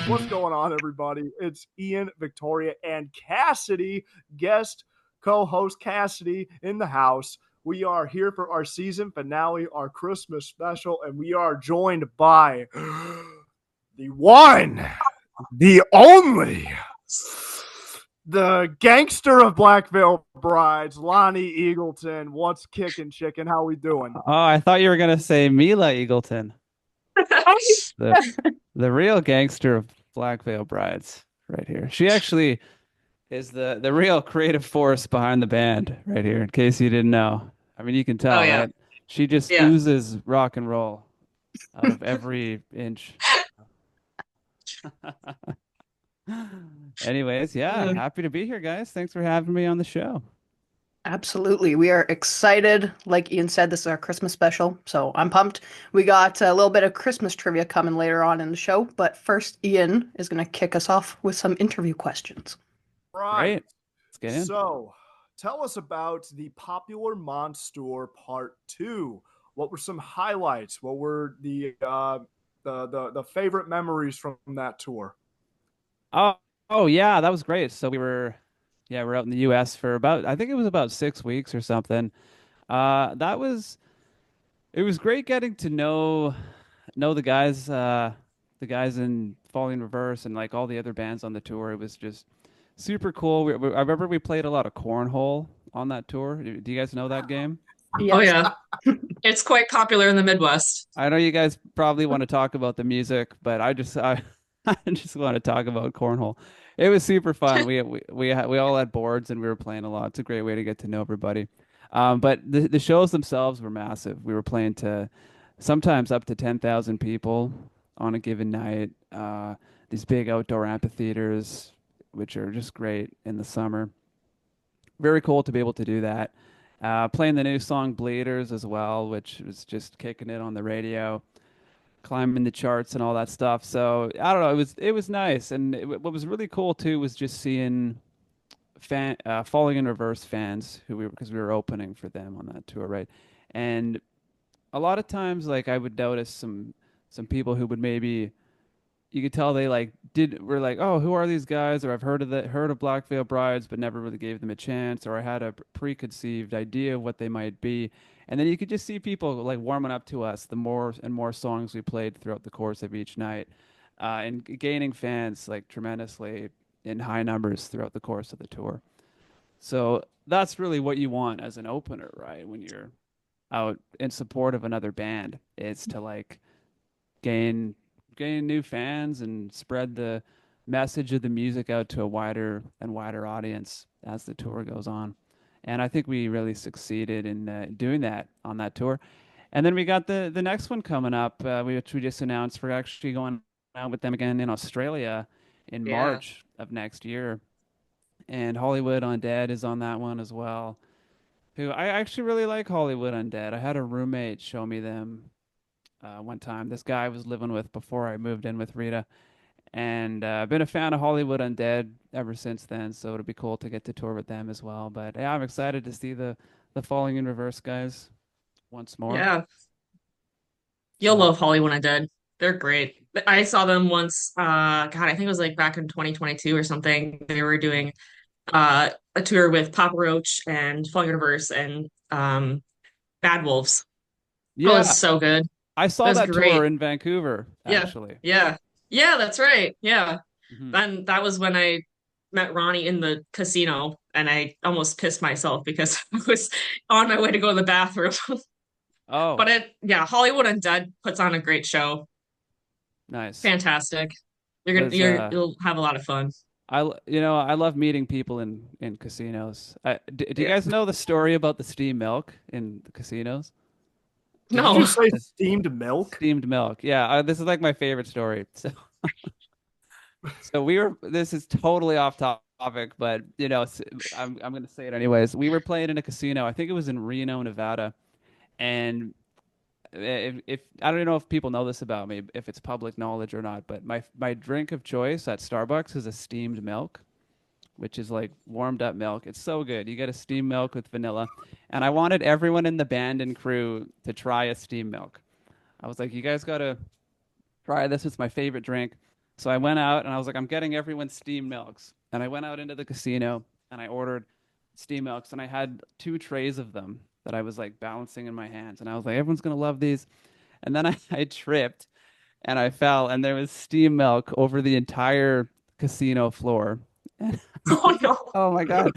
What's going on, everybody? It's Ian, Victoria, and Cassidy, guest co-host Cassidy in the house. We are here for our season finale, our Christmas special, and we are joined by the one, the only, the gangster of Black Veil Brides, Lonny Eagleton. What's kicking, chicken? How we doing? Oh, I thought you were gonna say Mila Eagleton, the the real gangster of Black Veil Brides, right here. She actually is the real creative force behind the band, right here. In case you didn't know, I mean, you can Oh tell, yeah, right? She just yeah. oozes rock and roll out of every inch. Anyways, yeah, Uh, happy to be here, guys. Thanks for having me on the show. Absolutely. We are excited. Like Ian said, this is our Christmas special, so I'm pumped. We got a little bit of Christmas trivia coming later on in the show, but first, Ian is going to kick us off with some interview questions. Right. Great. Let's get in. So, tell us about the Popular Monster Part 2. What were some highlights? What were the favorite memories from that tour? Oh, oh yeah, that was great. So we're out in the US for about, I think it was about 6 weeks or something. That was, it was great getting to know the guys in Falling Reverse and like all the other bands on the tour. It was just super cool. I remember we played a lot of cornhole on that tour. Do you guys know that game? oh Yes. yeah, it's quite popular in the Midwest. I know you guys probably want to talk about the music, but I just want to talk about cornhole. It was super fun. We all had boards and we were playing a lot. It's a great way to get to know everybody. But the shows themselves were massive. We were playing to sometimes up to 10,000 people on a given night. These big outdoor amphitheaters, which are just great in the summer. Very cool to be able to do that. Playing the new song Bleeders as well, which was just kicking it on the radio, climbing the charts and all that stuff. So I don't know, it was nice, and what was really cool too was just seeing Falling in Reverse fans who because we were opening for them on that tour, right? And a lot of times, like I would notice some people who would maybe you could tell they like did were like, oh, who are these guys? Or I've heard of Black Veil Brides, but never really gave them a chance, or I had a preconceived idea of what they might be. And then you could just see people like warming up to us the more and more songs we played throughout the course of each night, and gaining fans like tremendously in high numbers throughout the course of the tour. So that's really what you want as an opener, right? When you're out in support of another band, is to like gain new fans and spread the message of the music out to a wider and wider audience as the tour goes on. And I think we really succeeded in doing that on that tour. And then we got the next one coming up, which we just announced. We're actually going out with them again in Australia in Yeah. March of next year. And Hollywood Undead is on that one as well. Who I actually really like Hollywood Undead. I had a roommate show me them one time. This guy I was living with before I moved in with Rita, and I've been a fan of Hollywood Undead ever since then. So it'll be cool to get to tour with them as well. But yeah, I'm excited to see the Falling in Reverse guys once more. Yeah, you'll So love Holly when I did. They're great. I saw them once. God, I think it was like back in 2022 or something. They were doing a tour with Papa Roach and Fall Universe and Bad Wolves. That was yeah, so good. I That saw was that tour great. in Vancouver Yeah, actually. yeah, yeah. That's right. Yeah, Hmm. and that was when I met Ronnie in the casino, and I almost pissed myself because I was on my way to go to the bathroom. Oh, But yeah, Hollywood Undead puts on a great show. nice. Fantastic. Was You'll have a lot of fun. I love meeting people in casinos. Do you Yeah. guys know the story about the steamed milk in the casinos? Did you No. just say The steamed milk? steamed milk. Yeah, this is like my favorite story. So this is totally off topic, but I'm going to say it anyways. We were playing in a casino. I think it was in Reno, Nevada. And if I don't know if people know this about me, if it's public knowledge or not, but my drink of choice at Starbucks is a steamed milk, which is like warmed up milk. It's so good. You get a steamed milk with vanilla. And I wanted everyone in the band and crew to try a steamed milk. I was like, you guys gotta try this. It's my favorite drink. So I went out and I was like, I'm getting everyone steamed milks. And I went out into the casino and I ordered steamed milks and I had 2 trays of them that I was like balancing in my hands. And I was like, everyone's gonna love these. And then I tripped and I fell and there was steamed milk over the entire casino floor. And Oh no. oh my God.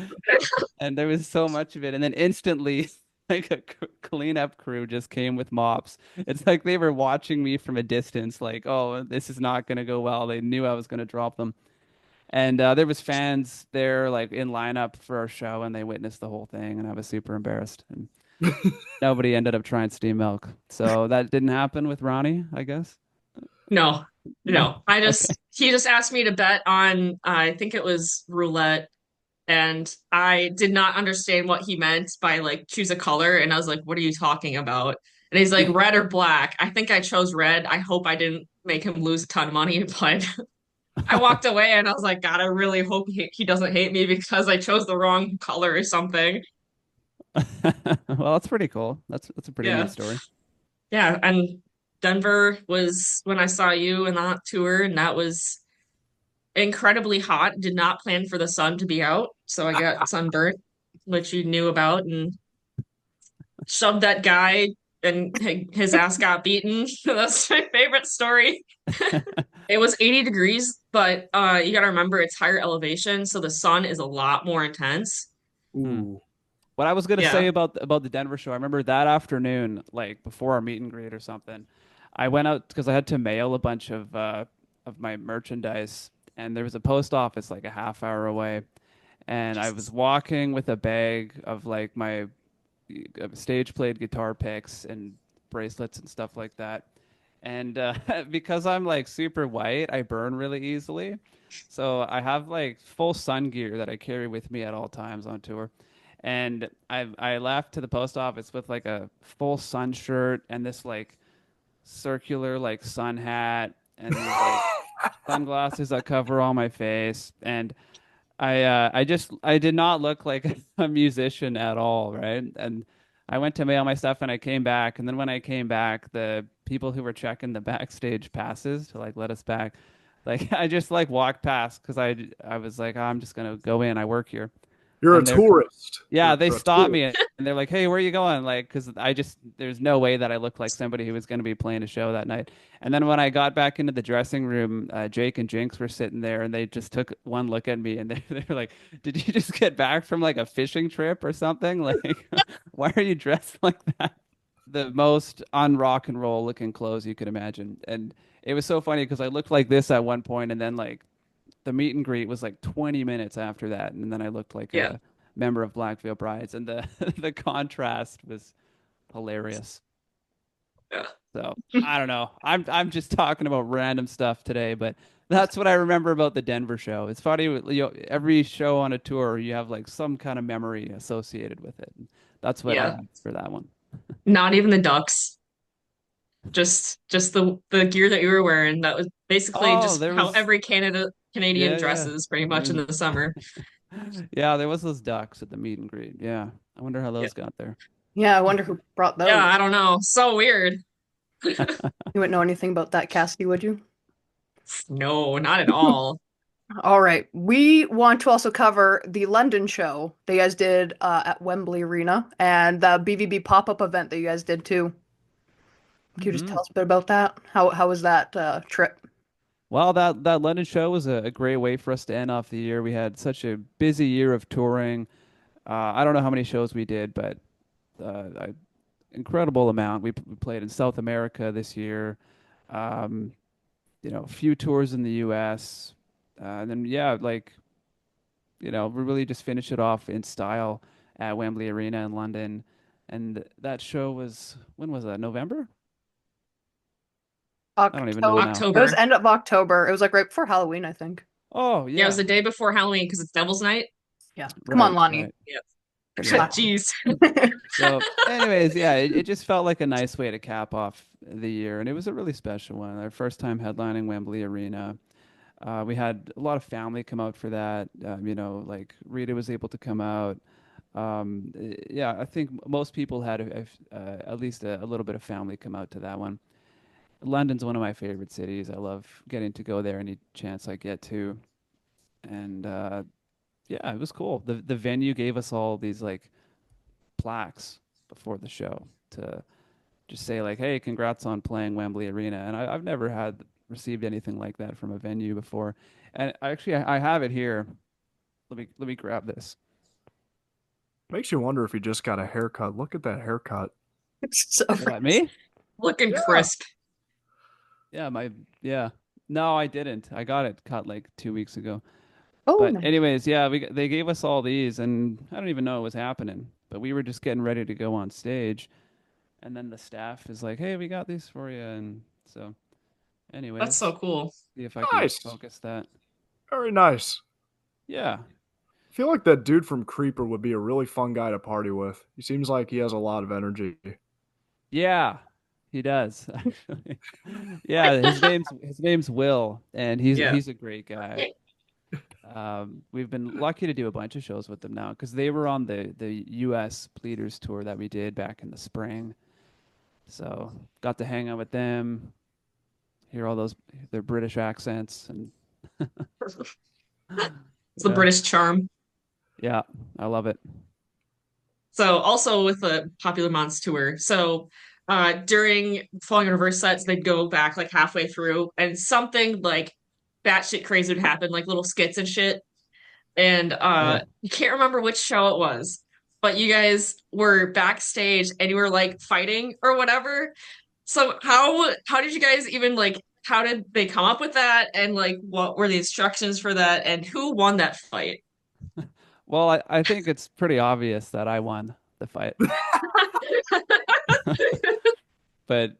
And there was so much of it. And then instantly, like a cleanup crew just came with mops. It's like they were watching me from a distance, like, oh, this is not going to go well. They knew I was going to drop them. And there was fans there, like in lineup for our show, and they witnessed the whole thing. And I was super embarrassed. And nobody ended up trying steam milk. So that didn't happen with Ronnie, I guess. No, No. no. He just asked me to bet on, I think it was roulette, and I did not understand what he meant by like choose a color. And I was like, what are you talking about? And he's like, red or black. I think I chose red. I hope I didn't make him lose a ton of money, but I walked away and I was like, God, I really hope he doesn't hate me because I chose the wrong color or something. Well, that's pretty cool. That's a pretty neat Yeah. story. Yeah. And Denver was when I saw you in that tour, and that was incredibly hot. Did not plan for the sun to be out, so I got sunburnt, which you knew about, and shoved that guy, and his ass got beaten. That's my favorite story. It was 80 degrees, but you gotta remember it's higher elevation, so the sun is a lot more intense. Hmm. Ooh. What I was gonna say Yeah. about the Denver show, I remember that afternoon, like before our meet and greet or something, I went out because I had to mail a bunch of my merchandise, and there was a post office like a half hour away, and I was Jesus. walking with a bag of like my stage played guitar picks and bracelets and stuff like that, and because I'm like super white, I burn really easily, so I have like full sun gear that I carry with me at all times on tour. And I left to the post office with like a full sun shirt and this like circular like sun hat and these like sunglasses that cover all my face. And I did not look like a musician at all, right? And I went to mail my stuff and I came back. And then when I came back, the people who were checking the backstage passes to like let us back, like I just like walked past because I was like, "Oh, I'm just gonna go in. I work here." You're a And they're tourist. yeah, they You're a stopped me tourist. and they're like, "Hey, where are you going?" Like, because there's no way that I look like somebody who was going to be playing a show that night. And then when I got back into the dressing room, Jake and Jinxx were sitting there and they just took one look at me and they were like, "Did you just get back from like a fishing trip or something? Like, why are you dressed like that?" The most un rock and roll looking clothes you could imagine. And it was so funny because I looked like this at one point and then like the meet and greet was like 20 minutes after that, and then I looked like Yeah. a member of Black Veil Brides, and the the contrast was hilarious. Yeah. So I don't know. I'm just talking about random stuff today, but that's what I remember about the Denver show. It's funny, every show on a tour, you have like some kind of memory associated with it. That's what I Yeah. had for that one. Not even the ducks. Just the gear that you were wearing. That was basically Oh, just there how was, every Canadian yeah, yeah. dresses pretty much There in was, the summer. yeah, there was those ducks at the meet and greet. Yeah. I wonder how Yeah. those got there. Yeah, I wonder who brought Yeah, those. I don't know. So weird. You wouldn't know anything about that, Cassidy, would you? No, not at all. All right. We want to also cover the London show that you guys did at Wembley Arena and the BVB pop-up event that you guys did too. Can you just Hmm. tell us a bit about that? How was that trip? Well, that London show was a great way for us to end off the year. We had such a busy year of touring. I don't know how many shows we did, but an incredible amount. We played in South America this year. Um, a few tours in the U.S. And then yeah, like we really just finished it off in style at Wembley Arena in London. And that show was when was that? November? I don't even know October. now. It was October. end of October. It was like right before Halloween, I think. Oh Yeah, it was yeah, the day before Halloween because it's Devil's Night. Yeah. Come on, right, Lonnie. right. Yeah. Yeah. Jeez. So, anyways, yeah, it just felt like a nice way to cap off the year, and it was a really special one. Our first time headlining Wembley Arena. We had a lot of family come out for that. Like Rita was able to come out. Yeah, I think most people had at least a little bit of family come out to that one. London's one of my favorite cities. I love getting to go there any chance I get to. And yeah, it was cool. The venue gave us all these like plaques before the show to just say like, "Hey, congrats on playing Wembley Arena." And I've never had received anything like that from a venue before. And I have it here. Let me grab this. Makes you wonder if he just got a haircut. Look at that haircut. So What, me? Looking Yeah. crisp. Yeah, yeah. No, I didn't. I got it cut like 2 weeks ago. oh, But nice. anyways, yeah, they gave us all these, and I don't even know what was happening. But we were just getting ready to go on stage, and then the staff is like, "Hey, we got these for you." And so, That's anyways, so cool. see if I can Nice. focus that. Very nice. Yeah, I feel like that dude from Creeper would be a really fun guy to party with. He seems like he has a lot of energy. yeah, he does actually. Yeah, his name's Will, and Yeah. he's a great guy. We've been lucky to do a bunch of shows with them now because they were on the U.S. Bleeders tour that we did back in the spring. So got to hang out with them, hear all their British accents, and It's the yeah, British charm. yeah, I love it. So also with the Popular Monts tour. So during Falling in Reverse sets, they'd go back like halfway through and something like batshit crazy would happen, like little skits and shit. And Yeah. you can't remember which show it was, but you guys were backstage and you were like fighting or whatever. So how did you guys even like how did they come up with that and like what were the instructions for that and who won that fight? Well, I think it's pretty obvious that I won the fight. But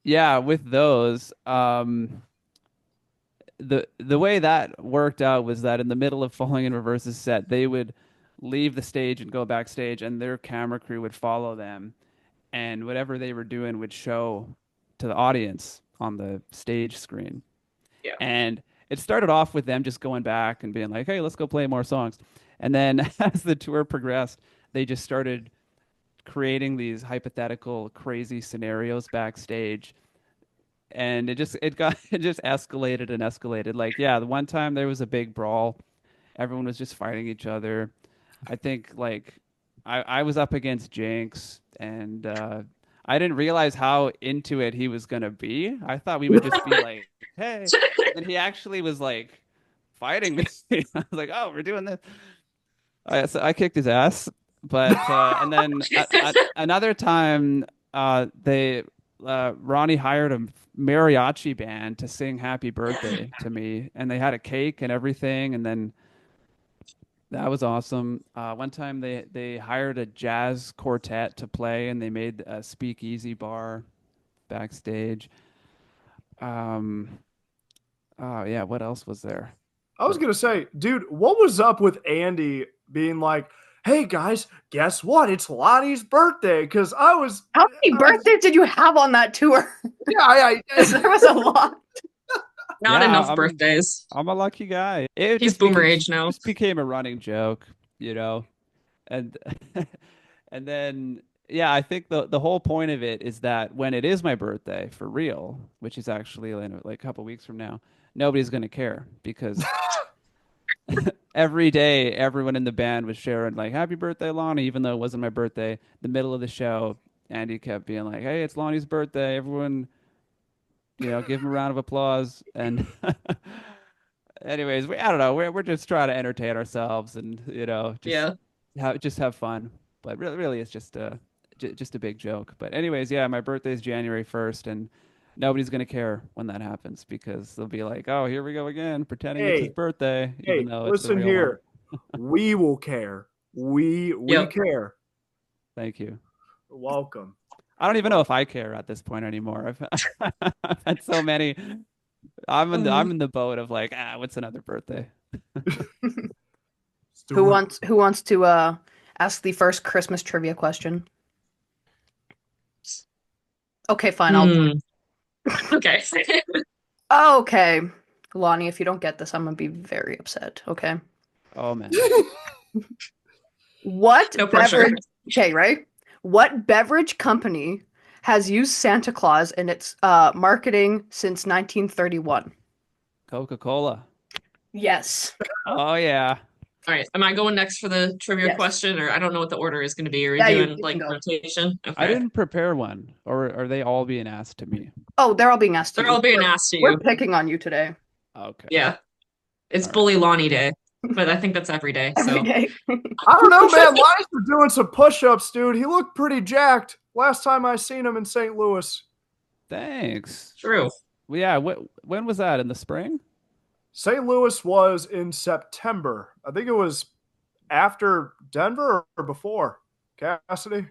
yeah, with those, the way that worked out was that in the middle of Falling in Reverse's set, they would leave the stage and go backstage, and their camera crew would follow them, and whatever they were doing would show to the audience on the stage screen. Yeah. And it started off with them just going back and being like, "Hey, let's go play more songs." And then as the tour progressed, they just started creating these hypothetical crazy scenarios backstage, and it just escalated and escalated. Like, yeah, the one time there was a big brawl, everyone was just fighting each other. I think like I was up against Jinxx, and I didn't realize how into it he was gonna be. I thought we would just be like, "Hey," and he actually was like fighting me. I was like, "Oh, we're doing this." So I kicked his ass, but and then another time, they Ronnie hired a mariachi band to sing "Happy Birthday" to me, and they had a cake and everything, and then that was awesome. One time they hired a jazz quartet to play, and they made a speakeasy bar backstage. Um, oh yeah, what else was there? I was going to say, dude, what was up with Andy being like, "Hey guys, guess what? It's Lonnie's birthday." Because How many birthdays did you have on that tour? yeah, There was a lot. Not Yeah, enough birthdays. I'm a lucky guy. It He's just boomer age now. just became a running joke, you know, and and then yeah, I think the whole point of it is that when it is my birthday for real, which is actually like a couple weeks from now, nobody's gonna care because every day everyone in the band was sharing like "Happy birthday, Lonnie," even though it wasn't my birthday. The middle of the show, Andy kept being like, "Hey, it's Lonnie's birthday. Everyone, give him a round of applause." And anyways, I don't know. We're just trying to entertain ourselves and Yeah. just have fun. But really, it's just a big joke. But anyways, yeah, my birthday is January 1st, and nobody's gonna care when that happens because they'll be like, "Oh, here we go again, pretending it's his birthday," even though it's the listen real here. one. We will care. We Yep. care. Thank you. Welcome. I don't even know if I care at this point anymore. I've had so many. I'm in the boat of like, what's another birthday? Who wants to ask the first Christmas trivia question? Okay, fine. I'll. Okay. Okay, Lonnie, if you don't get this, I'm gonna be very upset. Okay. Oh man. What No pressure. beverage? Okay, right? What beverage company has used Santa Claus in its marketing since 1931? Coca-Cola. Yes. Oh yeah. All right. Am I going next for the trivia Yes. question, or I don't know what the order is going to be? Are we Yeah, doing you like can go. rotation? I Okay. didn't prepare one, or are they all being asked to me? Oh, they're all being asked to They're you. all being asked to We're you. picking on you today. Okay. Yeah. It's All right. Bully Lonny Day, but I think that's every day. Every So day. I don't know, man. Lonnie's been doing some push-ups, dude. He looked pretty jacked last time I seen him in St. Louis. Thanks. true. Well, yeah. When was that? In the spring? St. Louis was in September. I think it was after Denver or before. Cassidy?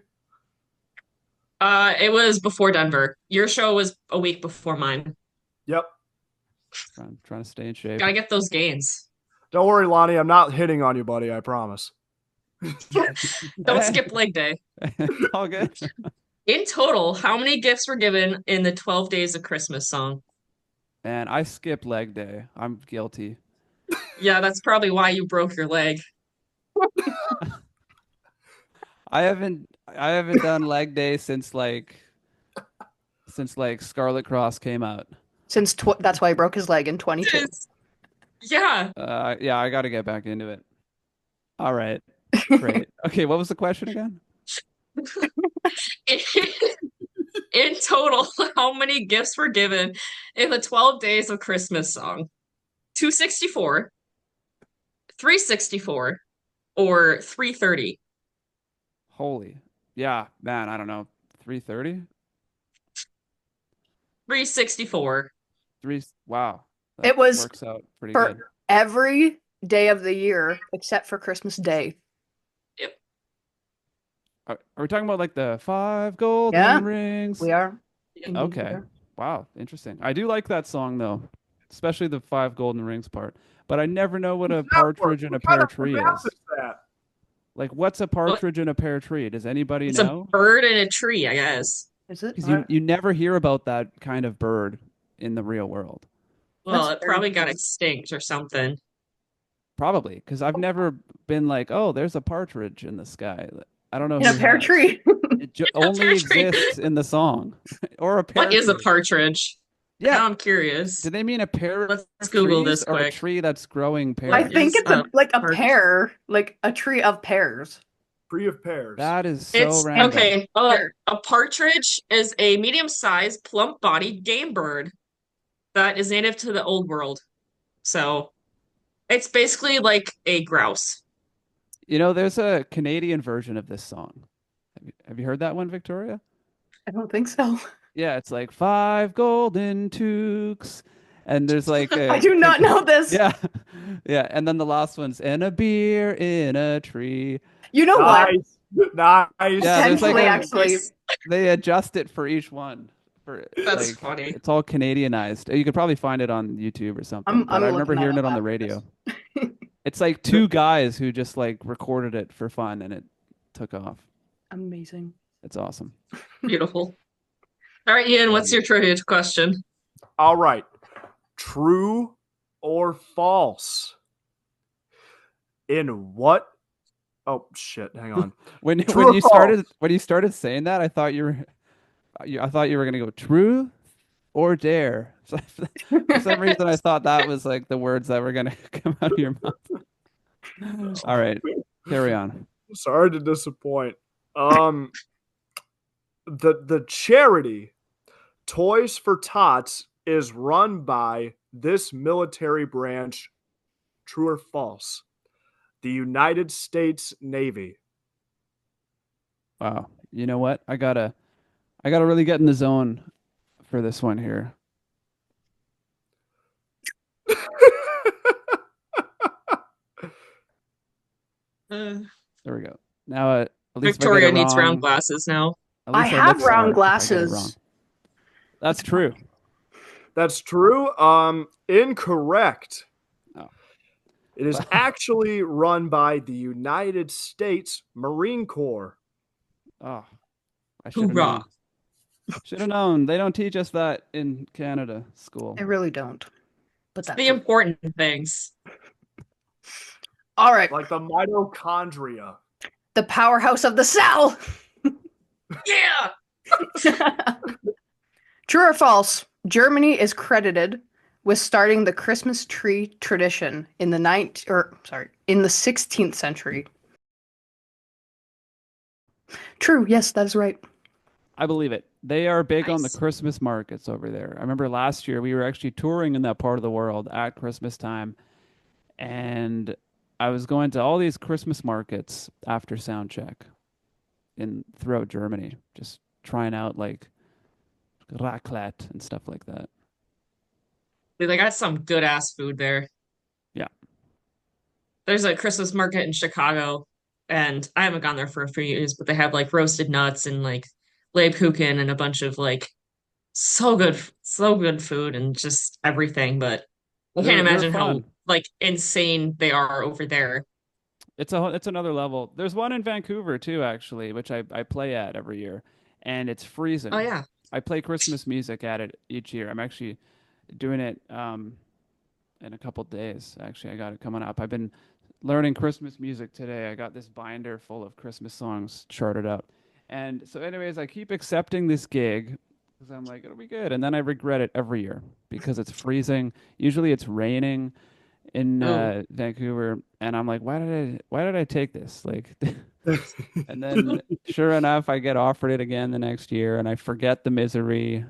It was before Denver. Your show was a week before mine. Yep. Trying to stay in shape. Gotta get those gains. Don't worry, Lonnie. I'm not hitting on you, buddy. I promise. Don't skip leg day. All good. In total, how many gifts were given in the 12 Days of Christmas song? And I skipped leg day. I'm guilty. Yeah, that's probably why you broke your leg. I haven't done leg day since like Scarlet Cross came out. That's why he broke his leg in 22. Yeah. Yeah, I got to get back into it. All right. Great. Okay, what was the question again? In total, how many gifts were given in the 12 Days of Christmas song? 264, 364, or 330? Holy. Yeah, man, I don't know. 330? 364. Wow. It was works out pretty for good. every day of the year except for Christmas Day. Yep. Are we talking about like the 5 golden Yeah, rings? We are. Yeah. Indeed, Okay. we are. Wow, interesting. I do like that song though, especially the 5 golden rings part. But I never know what a partridge in a pear tree is. That? Like, what's a partridge in a pear tree? Does anybody It's know? a bird in a tree, I guess. Is it? Because you never hear about that kind of bird in the real world. Well, That's it probably very got true. extinct or something. Probably, because I've never been like, oh, there's a partridge in the sky. I don't know In a who pear has. tree. It A only pear tree. exists in the song. Or a pear What is a tree. partridge? Yeah. Now I'm curious. Do they mean a pair Let's of Google trees this or a quick. tree that's growing pears? I think is it's like a a pear, like a tree of pears. Tree of pears. That is so It's random. okay. Pear. A partridge is a medium-sized, plump-bodied game bird that is native to the Old World. So it's basically like a grouse. You know, there's a Canadian version of this song. Have you heard that one, Victoria? I don't think so. Yeah, it's like 5 golden toques. And there's like I do not know this. Yeah. Yeah. And then the last one's and a beer in a tree. You know what? Nice. Yeah, there's like Potentially, a- actually. They adjust it for each one. That's like, funny. It's all Canadianized. You could probably find it on YouTube or something. But I remember looking that hearing up it on the after radio. It's like 2 guys who just like recorded it for fun and it took off. Amazing. It's awesome. Beautiful. All right, Ian, what's your trivia question? All right. True or false? In what? Oh shit! Hang on. When True or you started saying that, I thought you were gonna go true or dare. So for some reason, I thought that was like the words that were gonna come out of your mouth. All right, carry on. Sorry to disappoint. The charity Toys for Tots is run by this military branch. True or false? The United States Navy. Wow. You know what? I gotta really get in the zone for this one here. Uh, There we go. Now, at least if I get Victoria it needs wrong, round glasses now. at I least have look round smart if I get it glasses. wrong. That's true. That's true. Incorrect. Oh. It is actually run by the United States Marine Corps. Oh, I should have Hoorah. known. Should have known. They don't teach us that in Canada school. They really don't. But that's The important things. all right. Like the mitochondria. The powerhouse of the cell. Yeah. True or false? Germany is credited with starting the Christmas tree tradition in the 16th century. True. Yes, that is right. I believe it. They are big on the Nice. Christmas markets over there. I remember last year we were actually touring in that part of the world at Christmas time, and I was going to all these Christmas markets after sound check in throughout Germany, just trying out like raclette and stuff like that. Dude, they got some good ass food there. Yeah. There's a Christmas market in Chicago, and I haven't gone there for a few years, but they have like roasted nuts and like Lebkuchen and a bunch of like so good food and just everything. But I can't They're imagine how fun. like insane they are over there. It's another level. There's one in Vancouver too, actually, which I play at every year, and it's Oh freezing. yeah. I play Christmas music at it each year. I'm actually doing it in a couple days. Actually, I got it coming up. I've been learning Christmas music today. I got this binder full of Christmas songs charted out. And so, anyways, I keep accepting this gig because I'm like, it'll be good. And then I regret it every year because it's freezing. Usually it's raining in Oh. Vancouver. And I'm like, why did I take this? Like, and then sure enough, I get offered it again the next year and I forget the misery.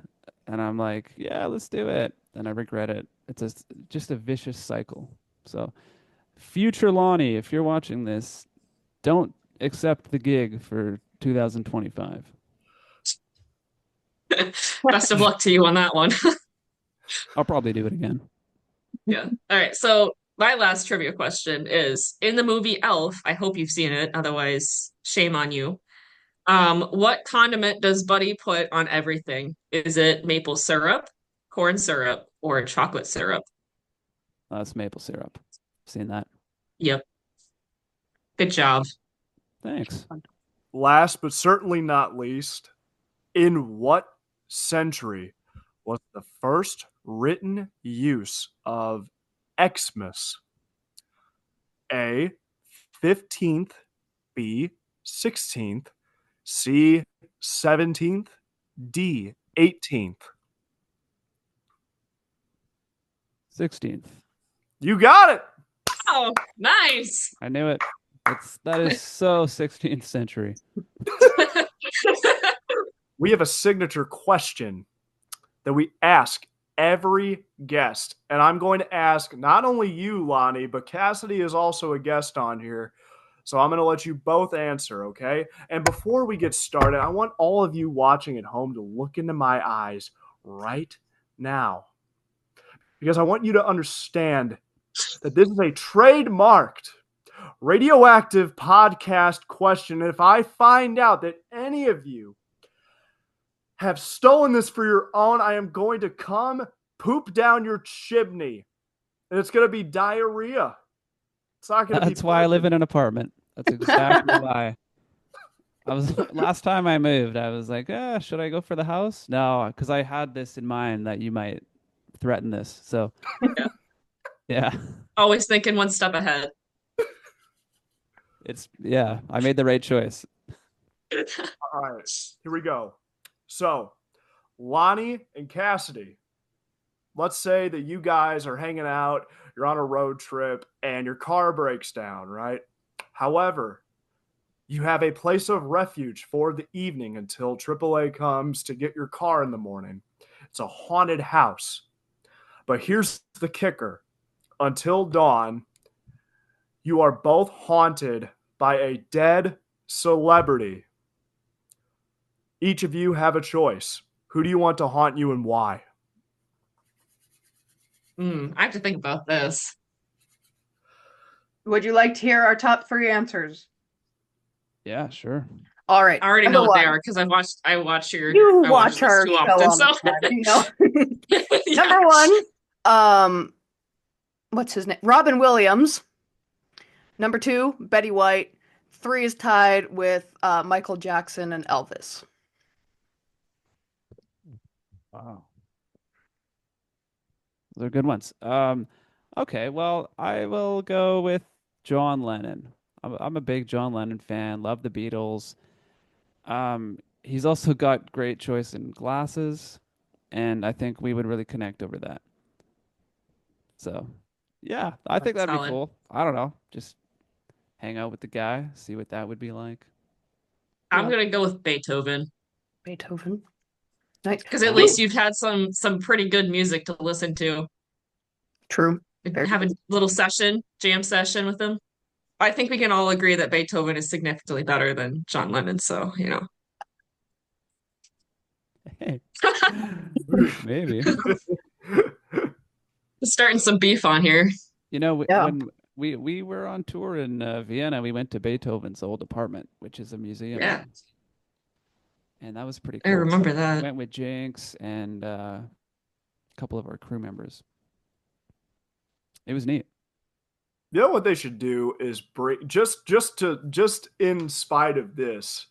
And I'm like, yeah, let's do it. And I regret it. Just a vicious cycle. So, future Lonnie, if you're watching this, don't accept the gig for 2025. Best of luck to you on that one. I'll probably do it again. Yeah. All right. So my last trivia question is in the movie Elf, I hope you've seen it, otherwise shame on you. What condiment does Buddy put on everything? Is it maple syrup, corn syrup, or chocolate syrup? It's maple syrup. Seen that. Yep. Good job. Thanks. Last but certainly not least, in what century was the first written use of Xmas? A, 15th, B, 16th, C, 17th, D, 18th. 16th. You got it. Oh, nice. I knew it. That is so 16th century. We have a signature question that we ask every guest. And I'm going to ask not only you, Lonnie, but Cassidy is also a guest on here. So I'm going to let you both answer, okay? And before we get started, I want all of you watching at home to look into my eyes right now, because I want you to understand that this is a trademarked radioactive podcast question. And if I find out that any of you have stolen this for your own, I am going to come poop down your chimney. And it's going to be diarrhea. It's not going to be That's why I live pleasant. in an apartment. That's exactly why. Last time I moved, I was like, should I go for the house? No, because I had this in mind that you might threaten this. So, Yeah. yeah, Always thinking one step ahead. I made the right choice. All right, here we go. So, Lonnie and Cassidy, let's say that you guys are hanging out, you're on a road trip, and your car breaks down, right? However, you have a place of refuge for the evening until AAA comes to get your car in the morning. It's a haunted house. But here's the kicker. Until dawn, you are both haunted by a dead celebrity. Each of you have a choice. Who do you want to haunt you and why? I have to think about this. Would you like to hear our top three answers? Yeah, sure. All right. I already Number know what they one. are because You I watch watch this our too show often. all So the time. You know. Yeah. Number one, what's his name? Robin Williams. Number two, Betty White. Three is tied with Michael Jackson and Elvis. Wow. Those are good ones. Okay, well, I will go with John Lennon. I'm a big John Lennon fan. Love the Beatles. he's also got great choice in glasses, and I think we would really connect over that. So, yeah, I think that'd be Solid. cool. I don't know, just hang out with the guy, see what that would be like. I'm gonna go with Beethoven Beethoven. Nice. because at Wow. least you've had some pretty good music to listen to. True. Very Have a true. little jam session with him. I think we can all agree that Beethoven is significantly better than John Lennon. So, Hey, maybe. starting some beef on here. You know, Yeah. when we were on tour in Vienna, we went to Beethoven's old apartment, which is a museum. Yeah, And that was pretty I cool. remember We that. went with Jinxx and a couple of our crew members. It was neat. You know what they should do is break just in spite of this,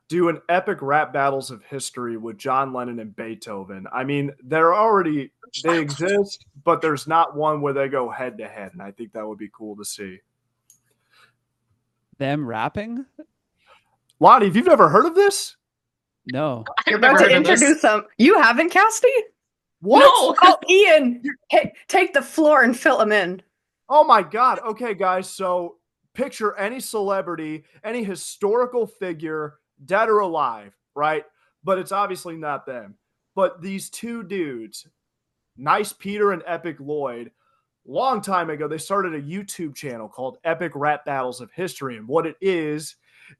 do an epic rap battles of history with John Lennon and Beethoven. I mean, they exist, but there's not one where they go head to head, and I think that would be cool to see. Them rapping? Lonnie, if you've never heard of this, No. You're I've about never to heard of this. introduce them. You haven't, Cassidy? what? No. Oh, Ian, take the floor and fill them in. Oh my God. Okay, guys. So picture any celebrity, any historical figure, dead or alive, right? But it's obviously not them. But these two dudes, Nice Peter and Epic Lloyd, long time ago, they started a YouTube channel called Epic Rap Battles of History. And what it is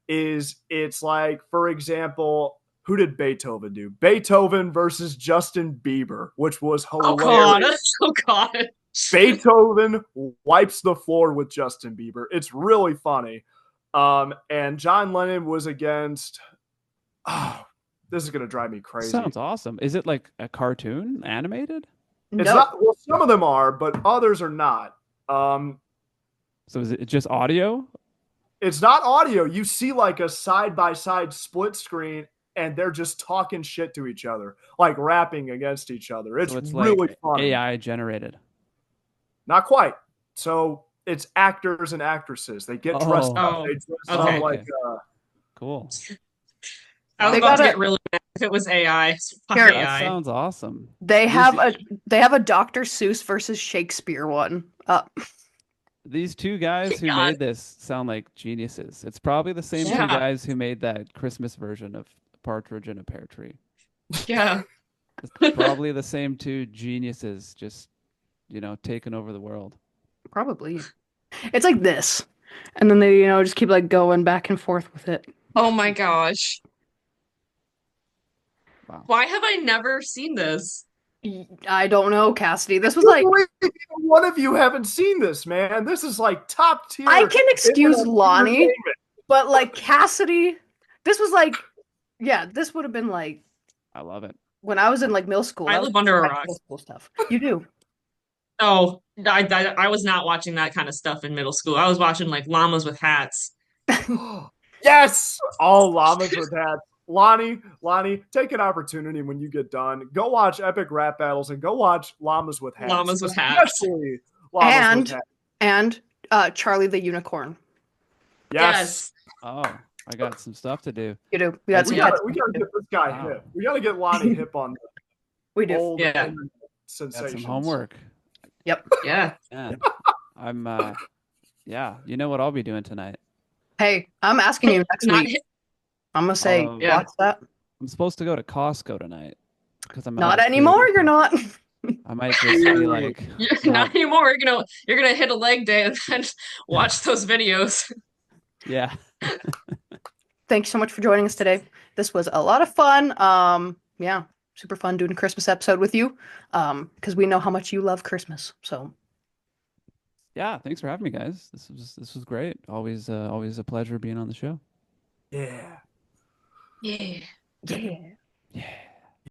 it's like, for example, who did Beethoven do? Beethoven versus Justin Bieber, which was Oh hilarious. God. Oh God. Beethoven wipes the floor with Justin Bieber. It's really funny. And John Lennon was against. Oh, this is gonna drive me crazy. Sounds awesome. Is it like a cartoon animated? It's No. not. Well, some of them are, but others are not. So is it just audio? It's not audio. You see like a side by side split screen, and they're just talking shit to each other, like rapping against each other. It's So it's really like funny. AI generated. Not quite. So it's actors and actresses. They get dressed Oh. up. They dress Okay. up like. Cool. I was They about to gotta- get really mad if it was AI. Fuck Here. That AI. sounds awesome. They have a Dr. Seuss versus Shakespeare one. These two guys who God. made this sound like geniuses. It's probably the same two Yeah. guys who made that Christmas version of Partridge in a Pear Tree. Yeah. It's probably the same two geniuses just, taking over the world. Probably. It's like this. And then they, just keep like going back and forth with it. Oh my gosh. Wow. Why have I never seen this? I don't know, Cassidy. This was I like, can't believe one of you haven't seen this, man. This is like top tier. I can excuse internet Lonnie, entertainment. but like Cassidy, this was like, yeah, this would have been like I love it. when I was in like middle school. I that live was under a my rock. middle school stuff. You do. Oh, I was not watching that kind of stuff in middle school. I was watching like llamas with hats. Yes, all llamas with hats. Lonnie, take an opportunity when you get done. Go watch Epic Rap Battles and go watch Llamas with Hats. Llamas with hats. Especially Llamas with Hats. And Charlie the Unicorn. Yes. Oh, I got some stuff to do. You do. We got We some gotta, hats. we gotta get this guy Wow. hip. We gotta get Lonnie hip on the We do. old Yeah. internet Got sensations. some homework. Yeah. Man, I'm yeah, you know what I'll be doing tonight? Hey, I'm asking you next Not week. I'm gonna say, Yeah. watch that. I'm supposed to go to Costco tonight because I'm Not out of anymore. food. You're not. I might just be like, Not anymore. You're gonna hit a leg day and then watch those videos. yeah. Thank you so much for joining us today. This was a lot of fun. Yeah, super fun doing a Christmas episode with you. Because we know how much you love Christmas. So Yeah, thanks for having me, guys. This was great. Always a pleasure being on the show. Yeah. Yeah. yeah. Yeah.